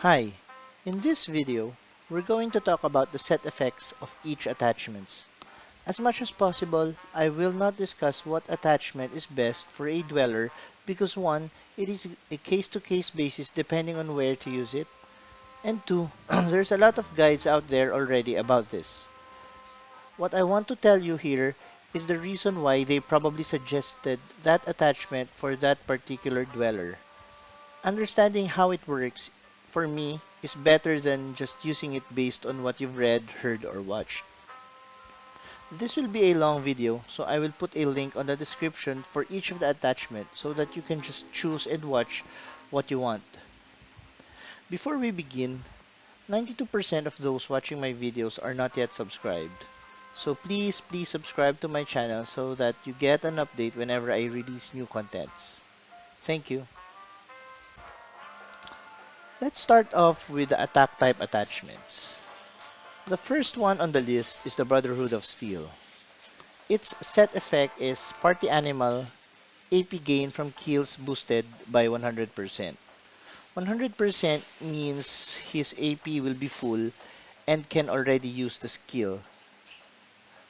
Hi, in this video, we're going to talk about the set effects of each attachments. As much as possible, I will not discuss what attachment is best for a dweller because one, it is a case-to-case basis depending on where to use it, and two, there's a lot of guides out there already about this. What I want to tell you here is the reason why they probably suggested that attachment for that particular dweller. Understanding how it works, for me, is better than just using it based on what you've read, heard, or watched. This will be a long video, so I will put a link on the description for each of the attachments so that you can just choose and watch what you want. Before we begin, 92% of those watching my videos are not yet subscribed. So please subscribe to my channel so that you get an update whenever I release new contents. Thank you. Let's start off with the attack type attachments. The first one on the list is the Brotherhood of Steel. Its set effect is Party Animal AP gain from kills boosted by 100%. 100% means his AP will be full and can already use the skill.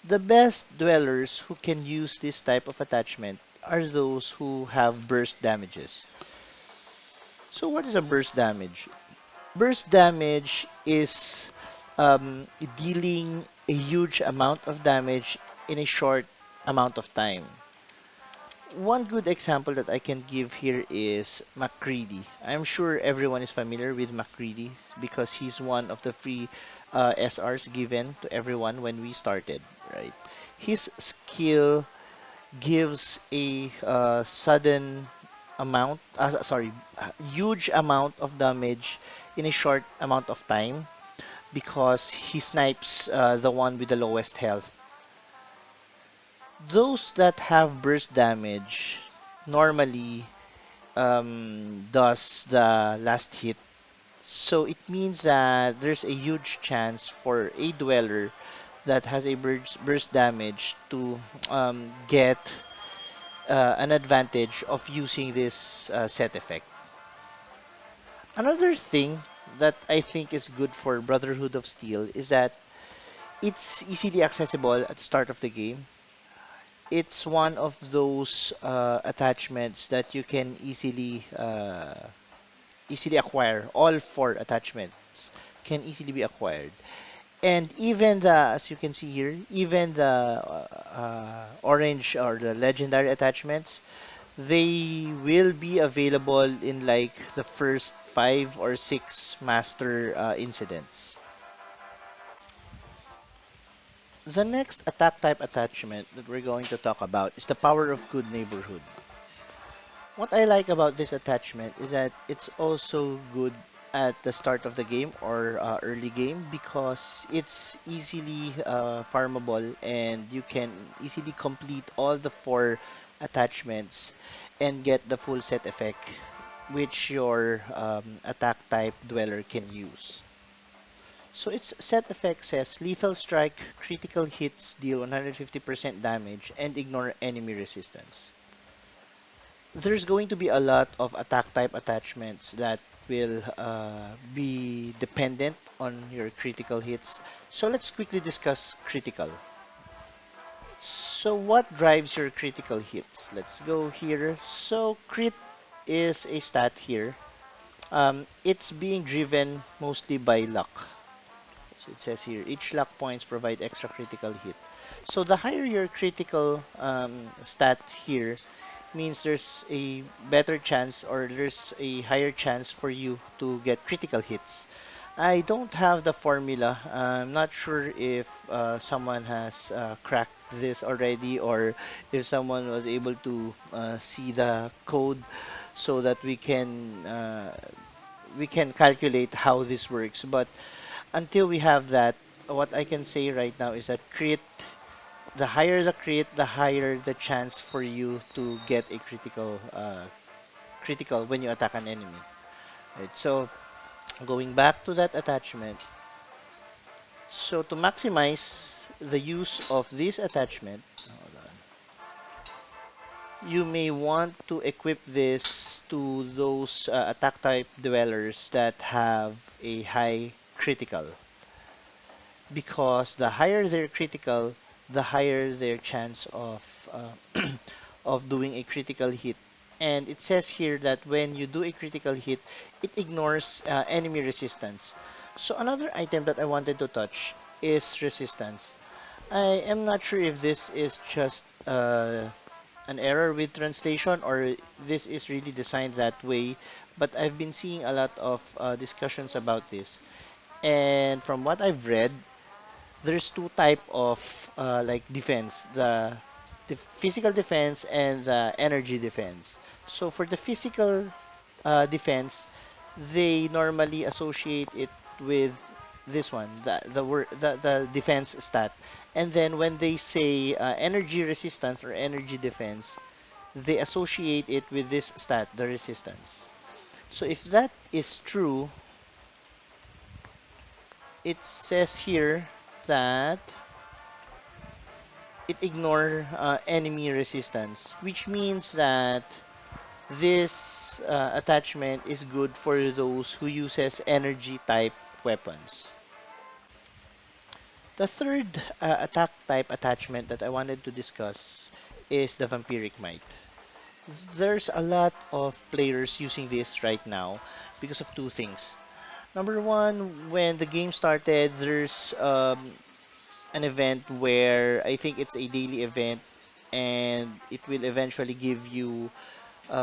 The best dwellers who can use this type of attachment are those who have burst damages. So what is a burst damage? Burst damage is dealing a huge amount of damage in a short amount of time. One good example that I can give here is McCready. I'm sure everyone is familiar with McCready because he's one of the free SRs given to everyone when we started, right? His skill gives a sudden amount, huge amount of damage in a short amount of time because he snipes the one with the lowest health. Those that have burst damage normally does the last hit. So it means that there's a huge chance for a dweller that has a burst damage to get an advantage of using this set effect. Another thing that I think is good for Brotherhood of Steel is that it's easily accessible at the start of the game. It's one of those attachments that you can easily acquire. All four attachments can easily be acquired. And even the, as you can see here, even the orange or the legendary attachments, they will be available in like the first 5 or 6 master incidents. The next attack type attachment that we're going to talk about is the Power of Good Neighborhood. What I like about this attachment is that it's also good at the start of the game or early game because it's easily farmable and you can easily complete all the 4 attachments and get the full set effect which your attack type dweller can use. So its set effect says lethal strike, critical hits deal 150% damage and ignore enemy resistance. There's going to be a lot of attack type attachments that will be dependent on your critical hits. So let's quickly discuss critical. So what drives your critical hits? Let's go here. So crit is a stat here. It's being driven mostly by luck. So it says here, each luck points provide extra critical hit. So the higher your critical stat here, means there's a better chance or there's a higher chance for you to get critical hits. I don't have the formula. I'm not sure if someone has cracked this already or if someone was able to see the code so that we can calculate how this works. But until we have that, what I can say right now is that crit, the higher the crit, the higher the chance for you to get a critical when you attack an enemy. Right. So going back to that attachment, so to maximize the use of this attachment, hold on. you may want to equip this to those attack type dwellers that have a high critical, because the higher their critical, the higher their chance of doing a critical hit. And it says here that when you do a critical hit, it ignores enemy resistance. So another item that I wanted to touch is resistance. I am not sure if this is just an error with translation or this is really designed that way, but I've been seeing a lot of discussions about this. And from what I've read, there's two type of like defense, the physical defense and the energy defense. So for the physical defense, they normally associate it with this one, the defense stat. And then when they say energy resistance or energy defense, they associate it with this stat, the resistance. So if that is true, it says here that it ignore enemy resistance, which means that this attachment is good for those who uses energy type weapons. The third attack type attachment that I wanted to discuss is the Vampiric Mite. There's a lot of players using this right now because of two things. Number one, when the game started, there's an event where I think it's a daily event and it will eventually give you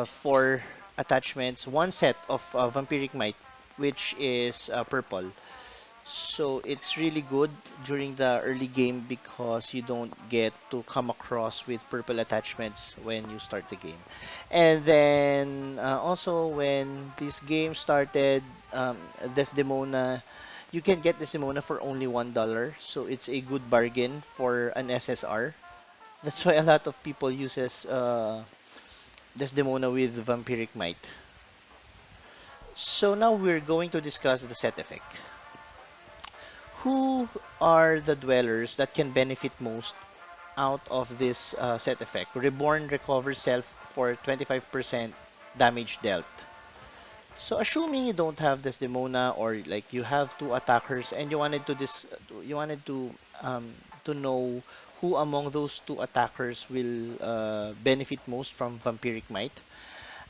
four attachments, one set of Vampiric Might, which is purple. So it's really good during the early game because you don't get to come across with purple attachments when you start the game. And then also when this game started, Desdemona, you can get Desdemona for only $1, so it's a good bargain for an SSR. That's why a lot of people uses Desdemona with Vampiric Might. So now we're going to discuss the set effect. Who are the dwellers that can benefit most out of this set effect? Reborn recovers self for 25% damage dealt. So assuming you don't have Desdemona or like you have two attackers and you wanted to know who among those two attackers will benefit most from Vampiric Might,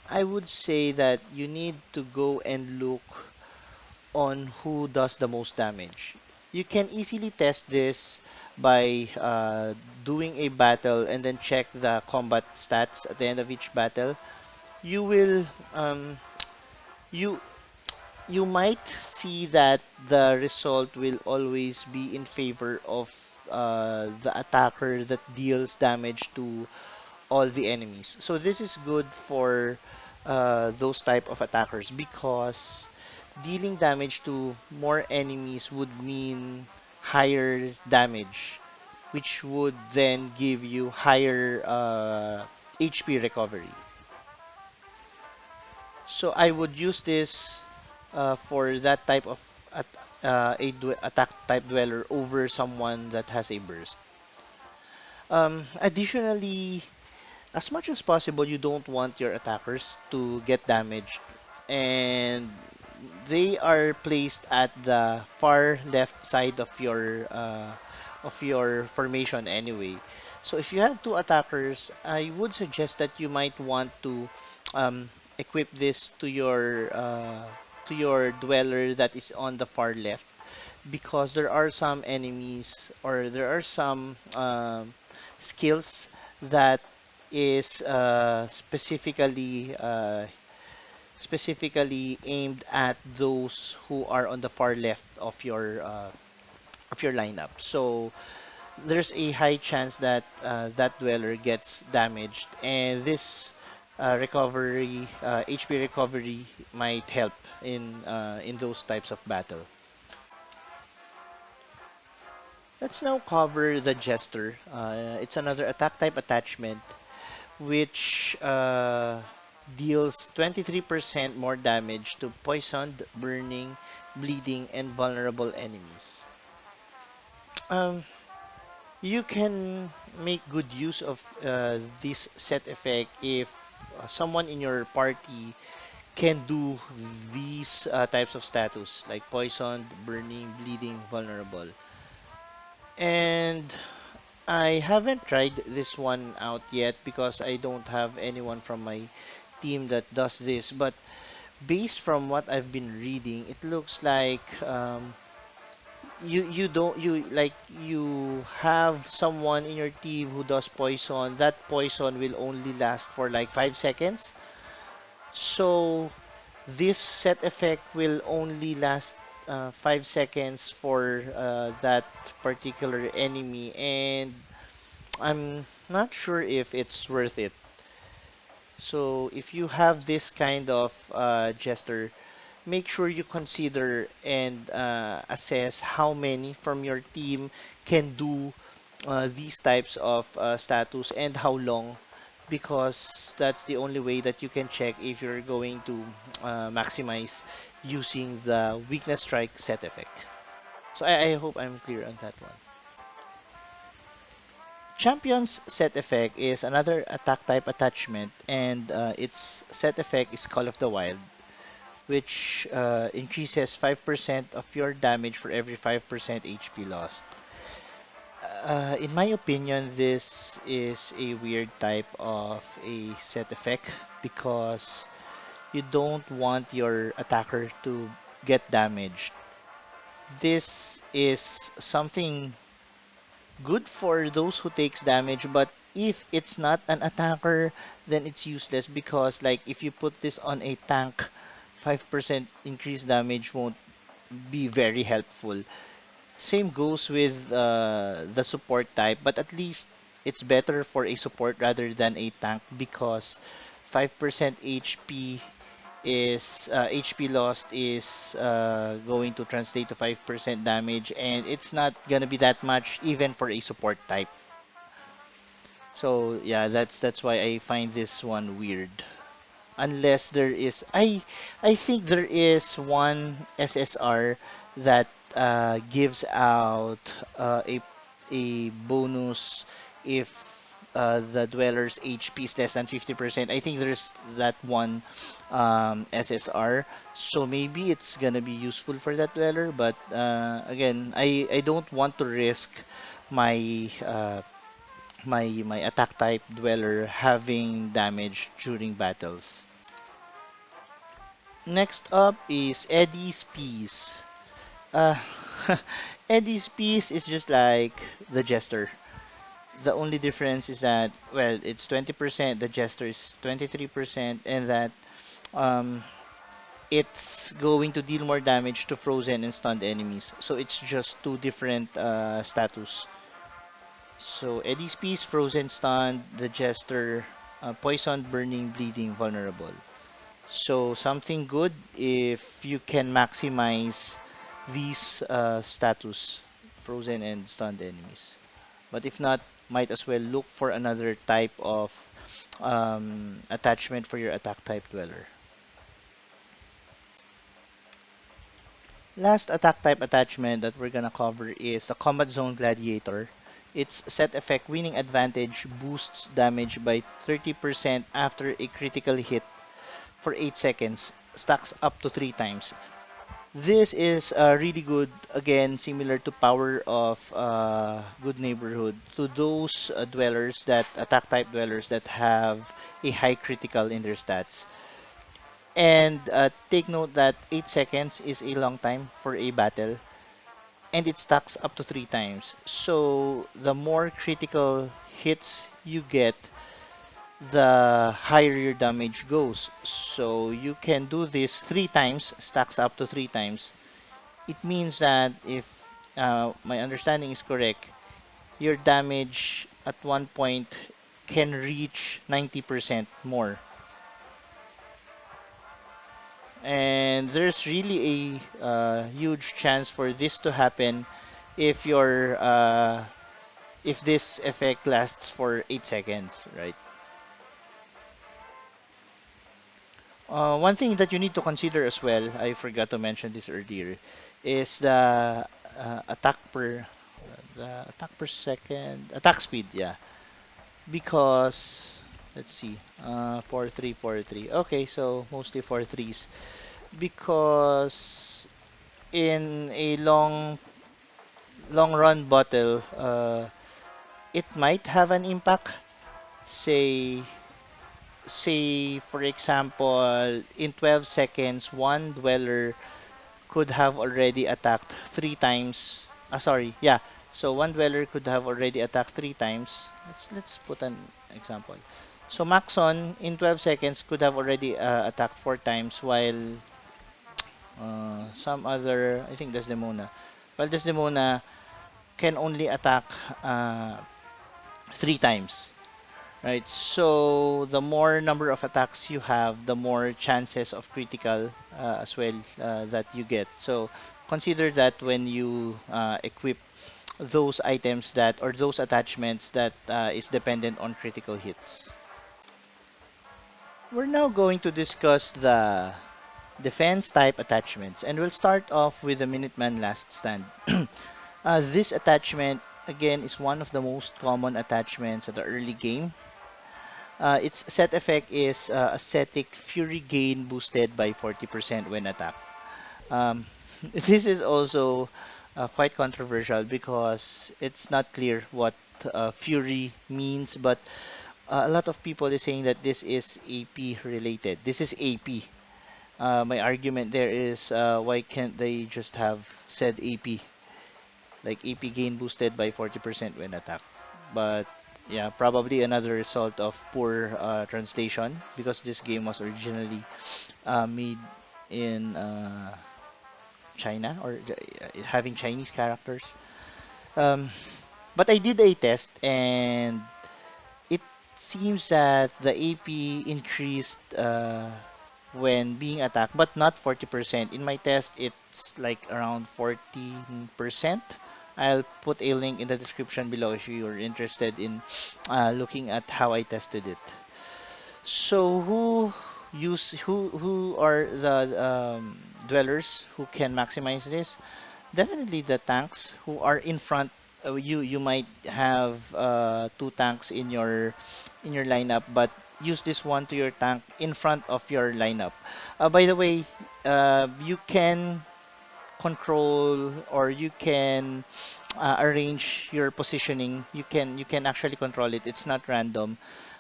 I would say that you need to go and look on who does the most damage. You can easily test this by doing a battle and then check the combat stats at the end of each battle. You will you you might see that the result will always be in favor of the attacker that deals damage to all the enemies. So this is good for those type of attackers because dealing damage to more enemies would mean higher damage, which would then give you higher HP recovery. So I would use this for that type of attack type dweller over someone that has a burst. Additionally, as much as possible, you don't want your attackers to get damaged, and they are placed at the far left side of your formation anyway. So if you have two attackers, I would suggest that you might want to um, equip this to your dweller that is on the far left, because there are some enemies or there are some skills that is specifically aimed at those who are on the far left of your lineup. So there's a high chance that that dweller gets damaged, and this HP recovery might help in those types of battle. Let's now cover the Jester. It's another attack type attachment which deals 23% more damage to poisoned, burning, bleeding, and vulnerable enemies. Um, You can make good use of this set effect if someone in your party can do these types of status like poisoned, burning, bleeding, vulnerable. And I haven't tried this one out yet because I don't have anyone from my team that does this. But based from what I've been reading, it looks like you don't you like you have someone in your team who does poison. That poison will only last for like 5 seconds. So this set effect will only last 5 seconds for that particular enemy, and I'm not sure if it's worth it. So if you have this kind of Jester, make sure you consider and assess how many from your team can do these types of status and how long, because that's the only way that you can check if you're going to maximize using the weakness strike set effect. So I hope I'm clear on that one. Champion's set effect is another attack type attachment, and its set effect is Call of the Wild, which increases 5% of your damage for every 5% HP lost. In my opinion, this is a weird type of a set effect because you don't want your attacker to get damaged. This is something good for those who takes damage, but if it's not an attacker, then it's useless because like if you put this on a tank, 5% increased damage won't be very helpful. Same goes with the support type, but at least it's better for a support rather than a tank because 5% HP is HP lost is going to translate to 5% damage, and it's not gonna be that much even for a support type. So yeah, that's why I find this one weird. Unless there is, I think there is one SSR that gives out a bonus if the dweller's HP is less than 50%. I think there's that one SSR, so maybe it's gonna be useful for that dweller. But again, I don't want to risk my my attack type dweller having damage during battles. Next up is Eddie's Piece. Uh, Eddie's Piece is just like the Jester. The only difference is that, well, it's 20%, the Jester is 23%, and that um, it's going to deal more damage to frozen and stunned enemies. So it's just two different status. So Eddie's Piece, frozen, stunned, the Jester, poisoned, burning, bleeding, vulnerable. So something good if you can maximize these status, frozen and stunned enemies. But if not, might as well look for another type of attachment for your attack type dweller. Last attack type attachment that we're gonna cover is the Combat Zone Gladiator. Its set effect winning advantage boosts damage by 30% after a critical hit for 8 seconds, stacks up to 3 times. This is really good, again, similar to Power of Good Neighborhood, to those dwellers that, attack type dwellers that have a high critical in their stats. And take note that 8 seconds is a long time for a battle, and it stacks up to 3 times. So the more critical hits you get, the higher your damage goes. So you can do this 3 times, stacks up to 3 times. It means that if my understanding is correct, your damage at one point can reach 90% more. And there's really a huge chance for this to happen if your if this effect lasts for 8 seconds, right? One thing that you need to consider as well, I forgot to mention this earlier, is the attack per. The attack per second, attack speed, yeah. Because let's see, 4-3, 4-3. Okay, so mostly 4-3s. Because in a long run battle, it might have an impact. Say, for example, in 12 seconds, one dweller could have already attacked three times. Sorry, yeah. So one dweller could have already attacked three times. Let's put an example. So Maxon in 12 seconds could have already attacked four times, while some other, I think Desdemona, while Desdemona can only attack uh, three times. Right, so the more number of attacks you have, the more chances of critical as well that you get. So consider that when you equip those items that or those attachments that is dependent on critical hits. We're now going to discuss the defense type attachments, and we'll start off with the Minuteman Last Stand. This attachment again is one of the most common attachments at the early game. Its set effect is ascetic fury gain boosted by 40% when attacked. Um, this is also quite controversial because it's not clear what fury means, but a lot of people is saying that this is AP related. This is AP. My argument there is why can't they just have said AP, like AP gain boosted by 40% when attacked? But yeah, probably another result of poor translation because this game was originally made in China or having Chinese characters. Um, but I did a test and it seems that the AP increased when being attacked, but not 40%. In my test, it's like around 14%. I'll put a link in the description below if you're interested in looking at how I tested it. So who are the dwellers who can maximize this? Definitely the tanks who are in front. You might have two tanks in your lineup, but use this one to your tank in front of your lineup. By the way, you can control or you can arrange your positioning. You can actually control it. It's not random.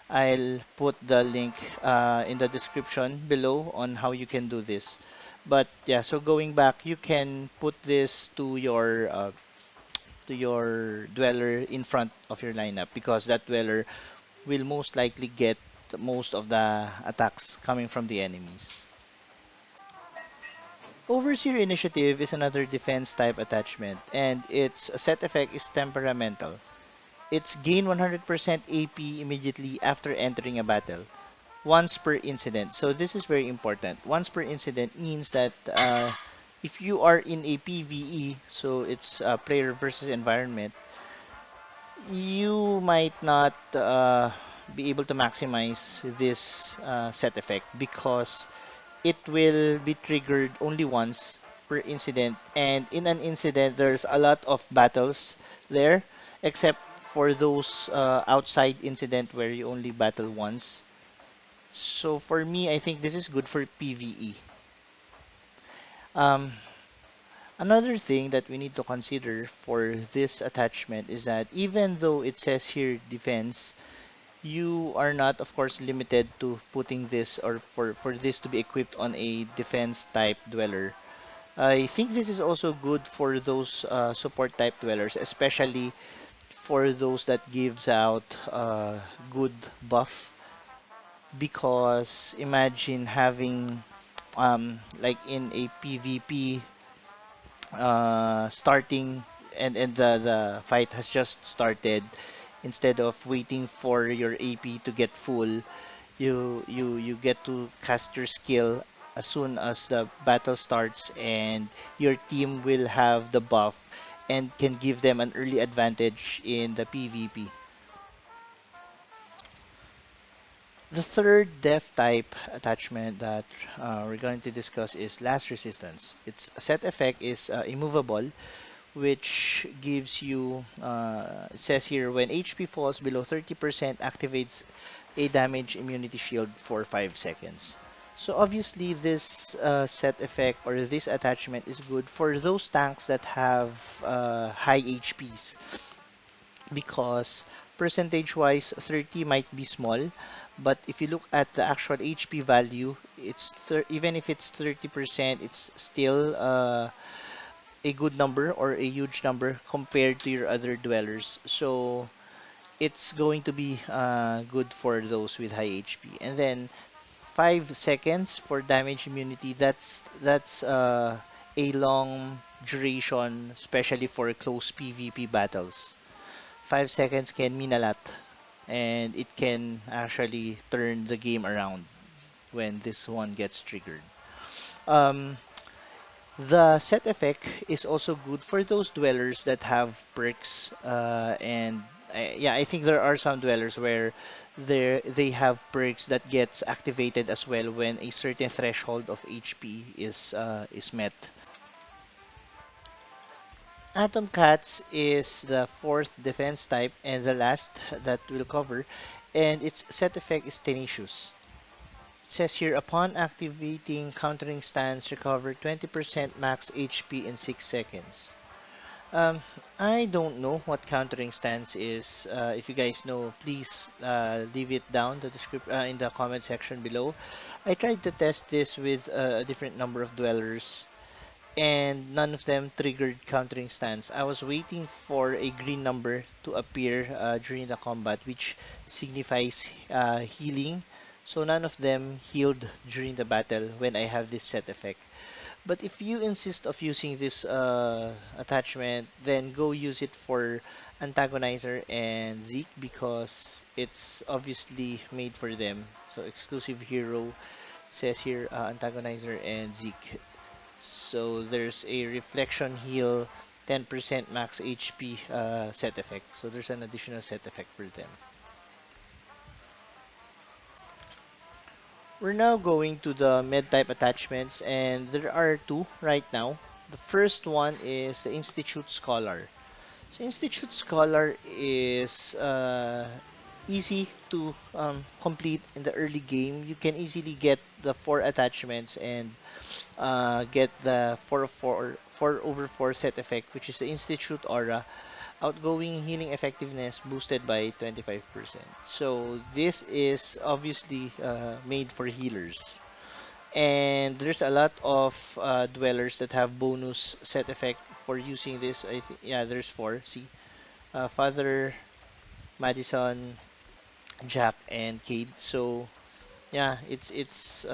I'll put the link in the description below on how you can do this. But yeah, so going back, you can put this to your dweller in front of your lineup because that dweller will most likely get most of the attacks coming from the enemies. Overseer Initiative is another defense type attachment, and its set effect is temperamental. It's gain 100% AP immediately after entering a battle, once per incident. So this is very important. Once per incident means that if you are in a PvE, so it's player versus environment, you might not be able to maximize this set effect because it will be triggered only once per incident. And in an incident, there's a lot of battles there, except for those outside incident where you only battle once. So for me, I think this is good for PvE. Um, Another thing that we need to consider for this attachment is that even though it says here defense, you are not, of course, limited to putting this or for this to be equipped on a defense type dweller. I think this is also good for those support type dwellers, especially for those that gives out good buff. Because imagine having like in a PvP starting and the fight has just started, instead of waiting for your AP to get full, you get to cast your skill as soon as the battle starts, and your team will have the buff and can give them an early advantage in the PvP. The third death type attachment that we're going to discuss is Last Resistance. Its set effect is immovable, which gives you, it says here, when HP falls below 30%, activates a damage immunity shield for 5 seconds. So obviously this set effect or this attachment is good for those tanks that have high HPs, because percentage-wise 30 might be small, but if you look at the actual HP value, even if it's 30%, it's still a good number or a huge number compared to your other dwellers. So it's going to be good for those with high HP. And then 5 seconds for damage immunity. That's a long duration, especially for close PvP battles. 5 seconds can mean a lot, and it can actually turn the game around when this one gets triggered. Um, the set effect is also good for those dwellers that have perks, and yeah, I think there are some dwellers where they have perks that gets activated as well when a certain threshold of HP is met. Atom Cats is the fourth defense type and the last that we'll cover, and its set effect is Tenacious. It says here, upon activating countering stance, recover 20% max HP in 6 seconds. Um, I don't know what countering stance is. If you guys know, please leave it down in the comment section below. I tried to test this with a different number of dwellers, and none of them triggered countering stance. I was waiting for a green number to appear during the combat, which signifies healing. So none of them healed during the battle when I have this set effect. But if you insist of using this attachment, then go use it for Antagonizer and Zeke, because it's obviously made for them. So exclusive hero says here, Antagonizer and Zeke. So there's a reflection heal, 10% max HP set effect. So there's an additional set effect for them. We're now going to the med type attachments, and there are two right now. The first one is the Institute Scholar. So Institute Scholar is easy to complete in the early game. You can easily get the four attachments and get the 4/4 set effect, which is the Institute Aura. Outgoing healing effectiveness boosted by 25%. So this is obviously made for healers. And there's a lot of dwellers that have bonus set effect for using this. Yeah, there's four. See, Father, Madison, Jack, and Cade. So yeah, it's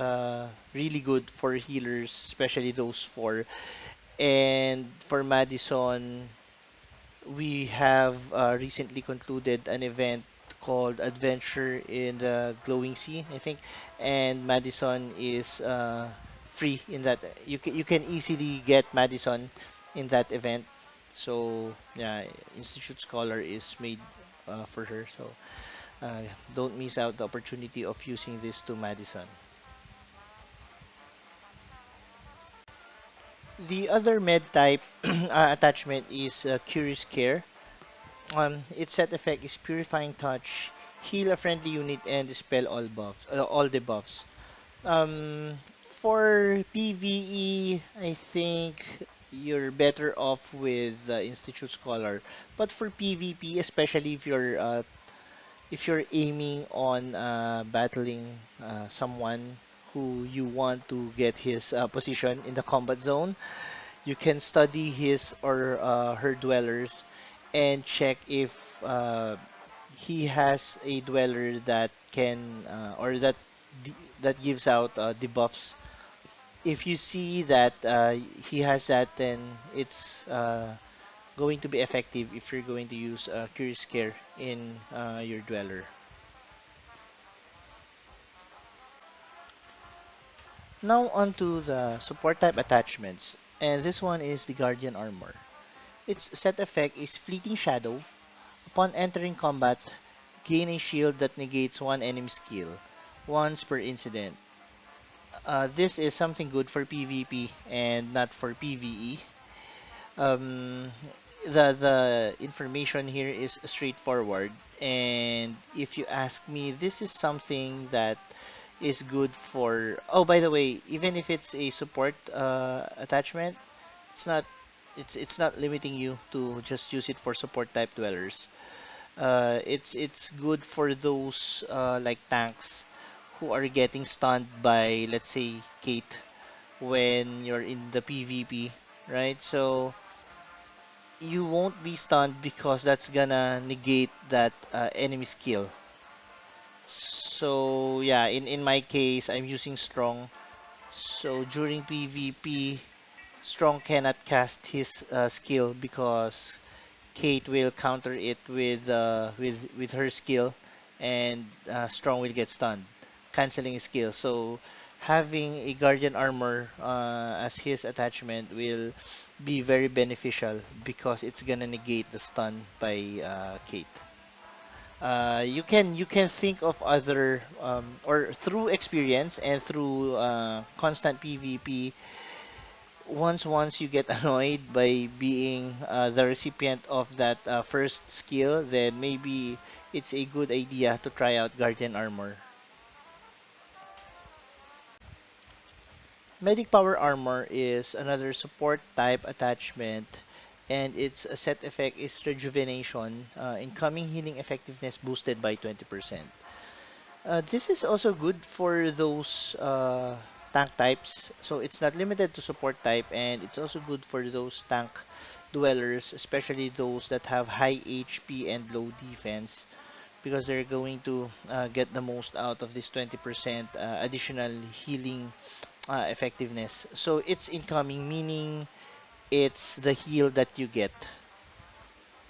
really good for healers, especially those four. And for Madison, we have recently concluded an event called Adventure in the Glowing Sea, I think, and Madison is free in that. You can easily get Madison in that event. So yeah, Institute Scholar is made for her. So uh, don't miss out the opportunity of using this to Madison. The other med type attachment is Curious Care. Its set effect is Purifying Touch, heal a friendly unit, and dispel all debuffs. For PvE, I think you're better off with Institute Scholar. But for PvP, especially if you're aiming on battling someone who you want to get his position in the combat zone, you can study his or her dwellers and check if he has a dweller that can or that gives out debuffs. If you see that he has that, then it's going to be effective if you're going to use Curious Care in your dweller. Now onto the support type attachments, and this one is the Guardian Armor. Its set effect is Fleeting Shadow. Upon entering combat, gain a shield that negates one enemy skill once per incident. This is something good for PvP and not for PvE. Um, the information here is straightforward, and if you ask me, this is something that is good for. Oh, by the way, even if it's a support attachment, it's not it's not limiting you to just use it for support type dwellers. It's good for those like tanks who are getting stunned by, let's say, Kate when you're in the PvP, right? So you won't be stunned because that's gonna negate that enemy skill. So yeah, in my case, I'm using strong. So during PvP, strong cannot cast his skill because Kate will counter it with her skill, and strong will get stunned, canceling his skill. So having a guardian armor as his attachment will be very beneficial because it's gonna negate the stun by Kate. You can think of other or through experience and through constant PvP. Once you get annoyed by being the recipient of that first skill, then maybe it's a good idea to try out Guardian Armor. Medic Power Armor is another support type attachment, and its set effect is Rejuvenation, incoming healing effectiveness boosted by 20%. This is also good for those tank types. So it's not limited to support type, and it's also good for those tank dwellers, especially those that have high HP and low defense, because they're going to get the most out of this 20% additional healing effectiveness. So it's incoming, meaning it's the heal that you get.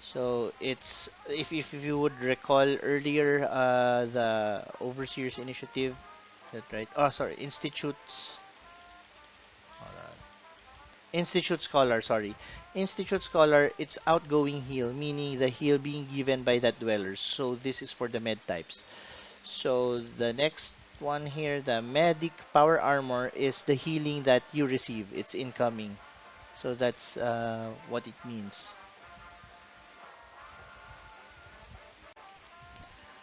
So it's if you would recall earlier the Overseers Initiative, that right? Oh, sorry, Institutes. Hold on. Institute Scholar, sorry. Institute Scholar, it's outgoing heal, meaning the heal being given by that dwellers. So this is for the med types. So the next one here, the Medic Power Armor, is the healing that you receive. It's incoming. So that's what it means.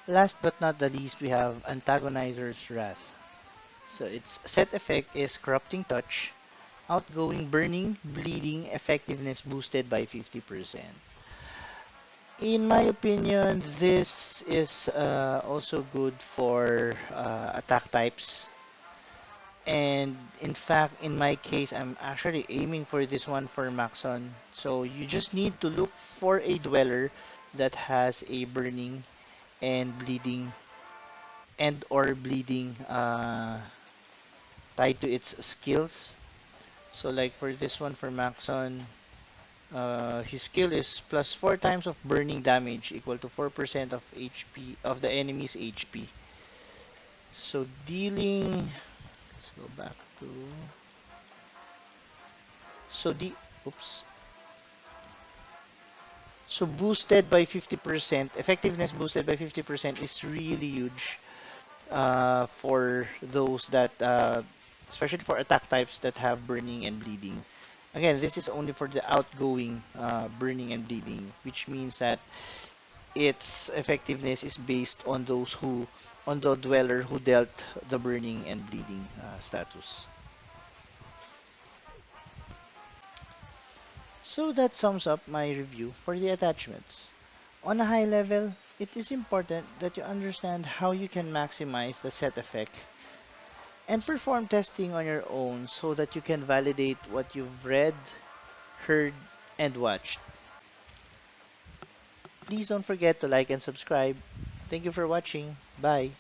Last but not the least, we have Antagonizers Wrath. So its set effect is Corrupting Touch, outgoing burning, bleeding, effectiveness boosted by 50%. In my opinion, this is also good for attack types. And in fact, in my case, I'm actually aiming for this one for Maxon. So you just need to look for a dweller that has a burning and bleeding or bleeding tied to its skills. So like for this one for Maxon, his skill is plus 4 times of burning damage equal to 4% of HP of the enemy's HP. So dealing, let's go back to so the oops. So boosted by 50%, effectiveness boosted by 50% is really huge for those that especially for attack types that have burning and bleeding. Again, this is only for the outgoing burning and bleeding, which means that its effectiveness is based on on the dweller who dealt the burning and bleeding status. So that sums up my review for the attachments. On a high level, it is important that you understand how you can maximize the set effect and perform testing on your own so that you can validate what you've read, heard, and watched. Please don't forget to like and subscribe. Thank you for watching. Bye.